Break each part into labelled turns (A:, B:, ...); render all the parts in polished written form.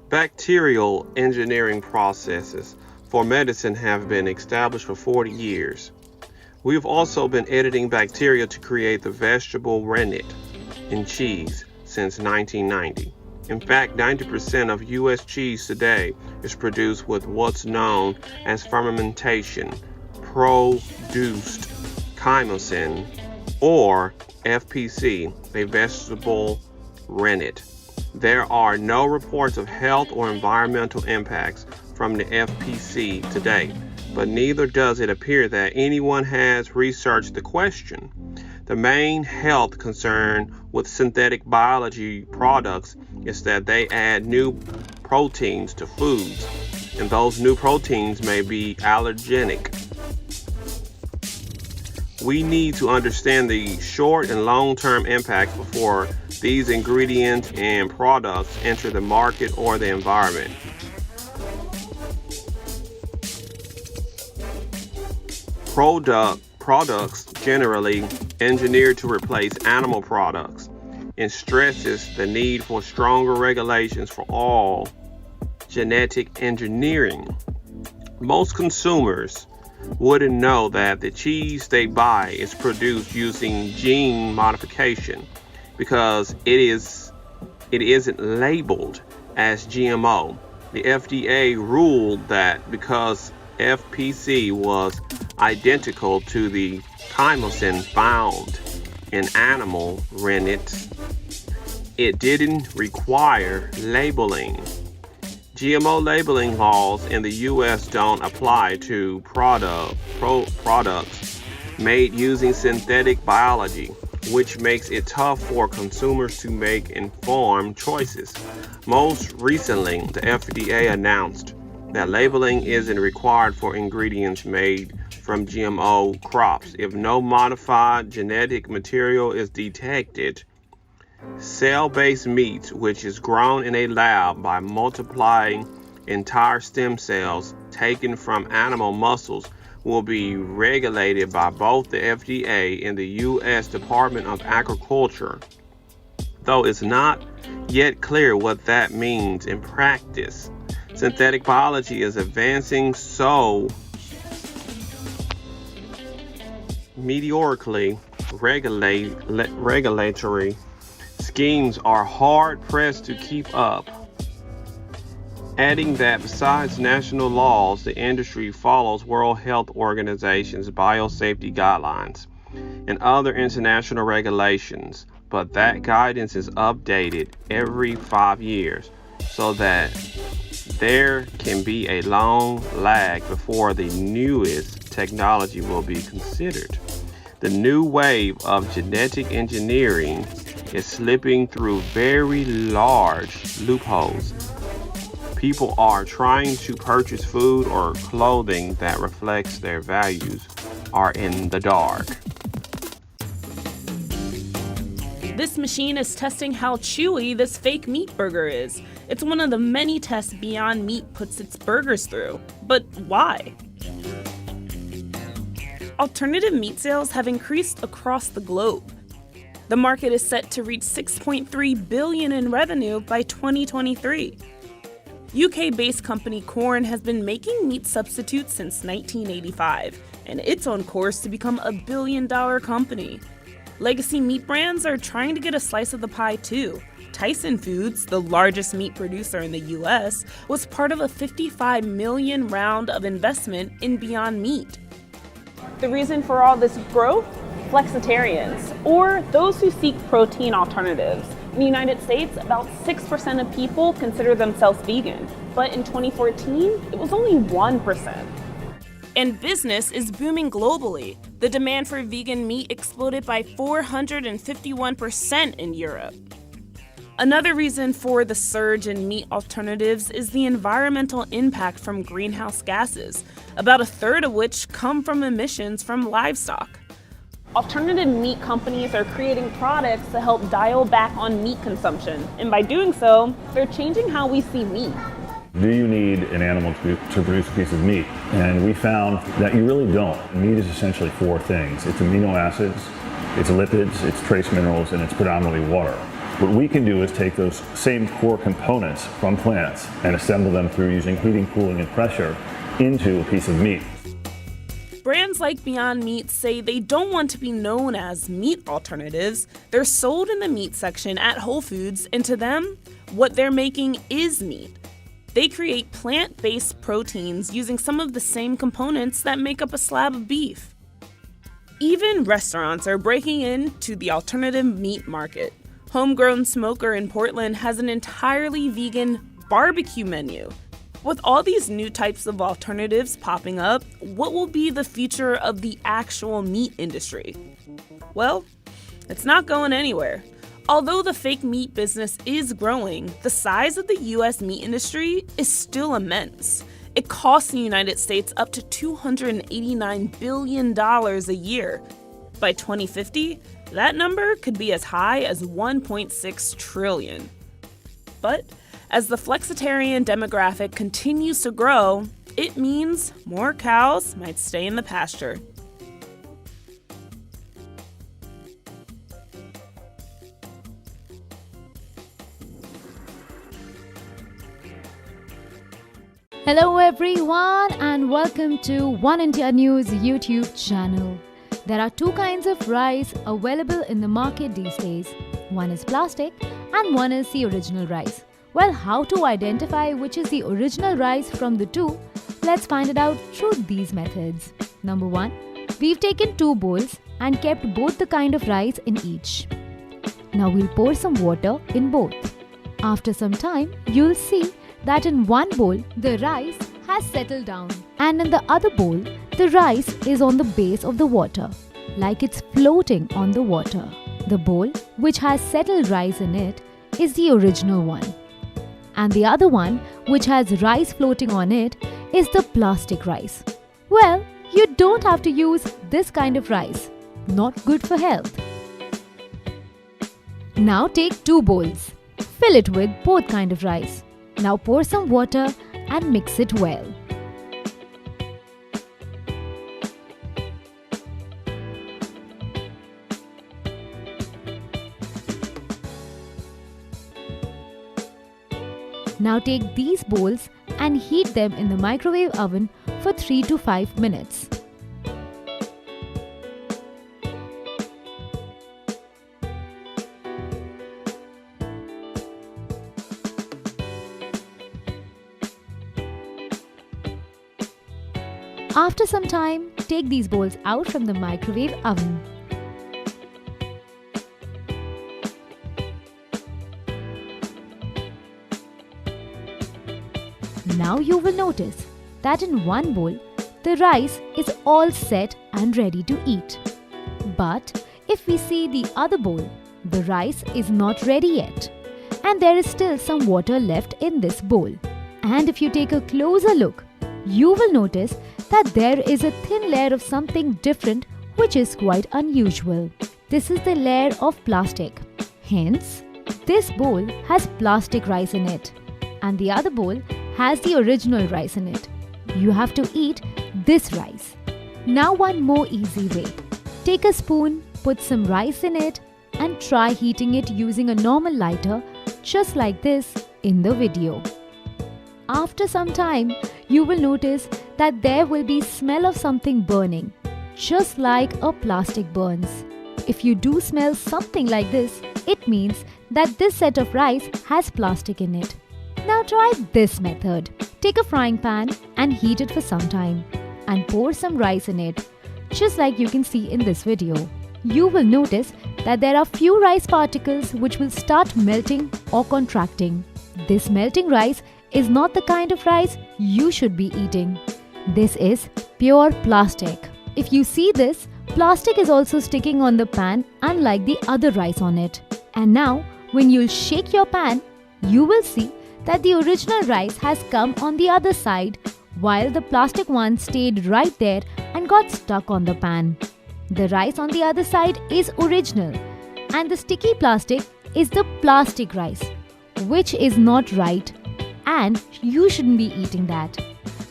A: Bacterial engineering processes for medicine have been established for 40 years. We've also been editing bacteria to create the vegetable rennet in cheese since 1990. In fact, 90% of U.S. cheese today is produced with what's known as fermentation, produced chymosin, or FPC, a vegetable rennet. There are no reports of health or environmental impacts from the FPC today, but neither does it appear that anyone has researched the question. The main health concern with synthetic biology products is that they add new proteins to foods, and those new proteins may be allergenic. We need to understand the short and long-term impacts before these ingredients and products enter the market or the environment. Products generally engineered to replace animal products, and stresses the need for stronger regulations for all genetic engineering. Most consumers wouldn't know that the cheese they buy is produced using gene modification because it isn't labeled as GMO. The FDA ruled that because FPC was identical to the chymosin found in animal rennets, it didn't require labeling. GMO labeling laws in the U.S. don't apply to products made using synthetic biology, which makes it tough for consumers to make informed choices. Most recently, the FDA announced that labeling isn't required for ingredients made from GMO crops if no modified genetic material is detected. Cell-based meats, which is grown in a lab by multiplying entire stem cells taken from animal muscles, will be regulated by both the FDA and the U.S. Department of Agriculture, though it's not yet clear what that means in practice. Synthetic biology is advancing so meteorically, regulatory schemes are hard-pressed to keep up. Adding that besides national laws, the industry follows World Health Organization's biosafety guidelines and other international regulations, but that guidance is updated every 5 years so that there can be a long lag before the newest technology will be considered. The new wave of genetic engineering is slipping through very large loopholes. People are trying to purchase food or clothing that reflects their values are in the dark.
B: This machine is testing how chewy this fake meat burger is. It's one of the many tests Beyond Meat puts its burgers through. But why? Alternative meat sales have increased across the globe. The market is set to reach $6.3 billion in revenue by 2023. UK-based company Quorn has been making meat substitutes since 1985, and it's on course to become a billion-dollar company. Legacy meat brands are trying to get a slice of the pie too. Tyson Foods, the largest meat producer in the US, was part of a $55 million round of investment in Beyond Meat. The reason for all this growth? Flexitarians, or those who seek protein alternatives. In the United States, about 6% of people consider themselves vegan, but in 2014, it was only 1%. And business is booming globally. The demand for vegan meat exploded by 451% in Europe. Another reason for the surge in meat alternatives is the environmental impact from greenhouse gases, about a third of which come from emissions from livestock. Alternative meat companies are creating products to help dial back on meat consumption, and by doing so, they're changing how we see meat.
C: Do you need an animal to produce a piece of meat? And we found that you really don't. Meat is essentially four things. It's amino acids, it's lipids, it's trace minerals, and it's predominantly water. What we can do is take those same core components from plants and assemble them through using heating, cooling, and pressure into a piece of meat.
B: Brands like Beyond Meat say they don't want to be known as meat alternatives. They're sold in the meat section at Whole Foods, and to them, what they're making is meat. They create plant-based proteins using some of the same components that make up a slab of beef. Even restaurants are breaking into the alternative meat market. Homegrown Smoker in Portland has an entirely vegan barbecue menu. With all these new types of alternatives popping up, what will be the future of the actual meat industry? Well, it's not going anywhere. Although the fake meat business is growing, the size of the U.S. meat industry is still immense. It costs the United States up to $289 billion a year. By 2050, that number could be as high as $1.6 trillion. But as the flexitarian demographic continues to grow, it means more cows might stay in the pasture.
D: Hello everyone and welcome to One India News YouTube channel. There are two kinds of rice available in the market these days. One is plastic and one is the original rice. Well, how to identify which is the original rice from the two? Let's find it out through these methods. Number 1. We've taken 2 bowls and kept both the kind of rice in each. Now we'll pour some water in both. After some time, you'll see that in one bowl, the rice has settled down, and in the other bowl, the rice is on the base of the water, like it's floating on the water. The bowl, which has settled rice in it, is the original one. And the other one, which has rice floating on it, is the plastic rice. Well, you don't have to use this kind of rice. Not good for health. Now take 2 bowls. Fill it with both kind of rice. Now pour some water and mix it well. Now take these bowls and heat them in the microwave oven for 3 to 5 minutes. After some time, take these bowls out from the microwave oven. Now you will notice that in one bowl, the rice is all set and ready to eat. But if we see the other bowl, the rice is not ready yet, and there is still some water left in this bowl. And if you take a closer look, you will notice that there is a thin layer of something different which is quite unusual. This is the layer of plastic. Hence, this bowl has plastic rice in it and the other bowl has the original rice in it. You have to eat this rice. Now one more easy way. Take a spoon, put some rice in it and try heating it using a normal lighter just like this in the video. After some time, you will notice that there will be smell of something burning, just like a plastic burns. If you do smell something like this, it means that this set of rice has plastic in it. Now try this method. Take a frying pan and heat it for some time and pour some rice in it, just like you can see in this video. You will notice that there are few rice particles which will start melting or contracting. This melting rice is not the kind of rice you should be eating. This is pure plastic. If you see this, plastic is also sticking on the pan unlike the other rice on it. And now, when you'll shake your pan, you will see that the original rice has come on the other side while the plastic one stayed right there and got stuck on the pan. The rice on the other side is original and the sticky plastic is the plastic rice, which is not right. And you shouldn't be eating that.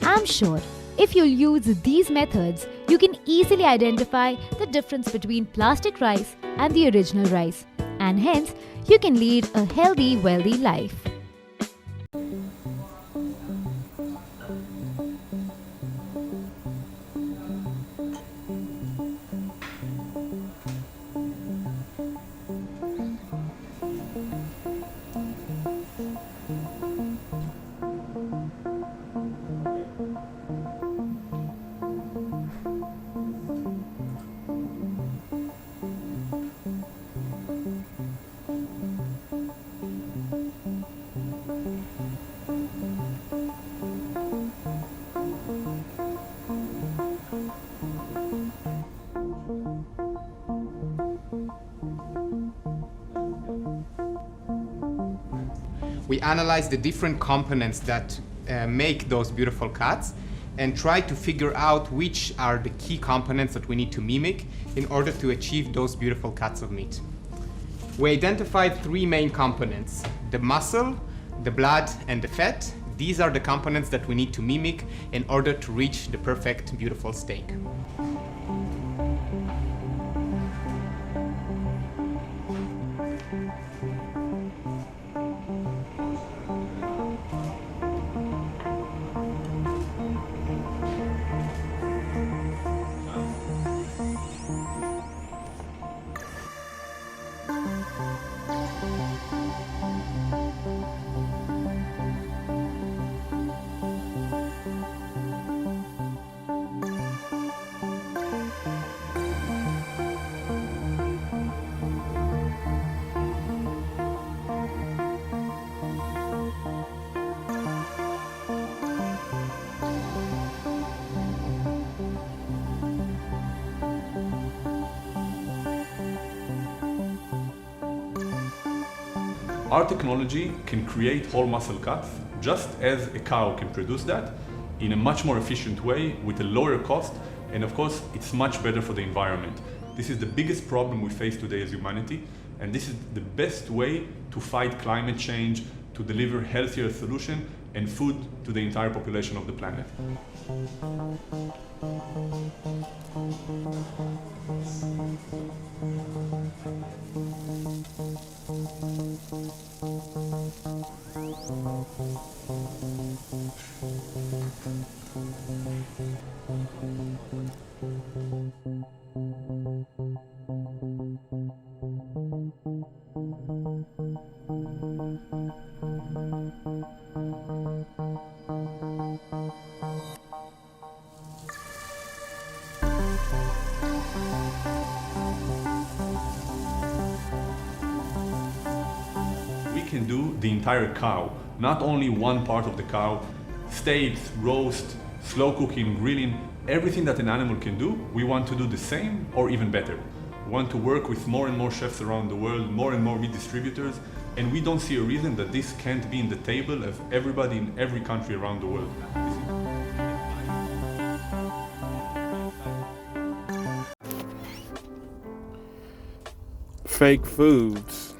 D: I'm sure if you'll use these methods, you can easily identify the difference between plastic rice and the original rice. and hence you can lead a healthy, wealthy life.
E: We analyze the different components that make those beautiful cuts and try to figure out which are the key components that we need to mimic in order to achieve those beautiful cuts of meat. We identified three main components: the muscle, the blood, and the fat. These are the components that we need to mimic in order to reach the perfect, beautiful steak.
F: Our technology can create whole muscle cuts just as a cow can produce that in a much more efficient way with a lower cost, and of course it's much better for the environment. This is the biggest problem we face today as humanity, and this is the best way to fight climate change, to deliver healthier solution and food to the entire population of the planet. We can do the entire cow, not only one part of the cow. Steaks, roast, slow cooking, grilling, everything that an animal can do, we want to do the same or even better. We want to work with more and more chefs around the world, more and more meat distributors, and we don't see a reason that this can't be in the table of everybody in every country around the world.
A: Fake foods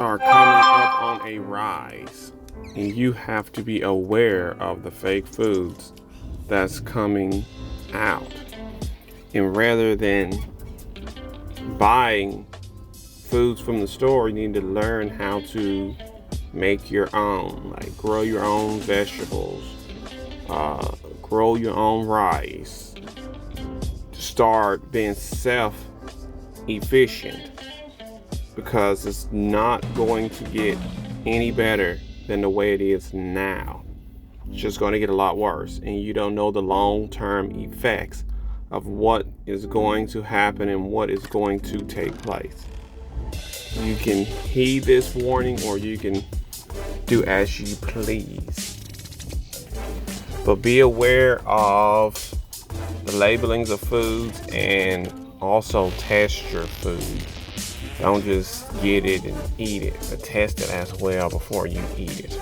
A: are coming up on a rise, and you have to be aware of the fake foods that's coming out. And rather than buying foods from the store, you need to learn how to make your own, like grow your own vegetables, grow your own rice, to start being self-efficient, because it's not going to get any better than the way it is now. It's just going to get a lot worse, and you don't know the long-term effects of what is going to happen and what is going to take place. You can heed this warning, or you can do as you please. But be aware of the labelings of foods, and also test your food. Don't just get it and eat it, but test it as well before you eat it.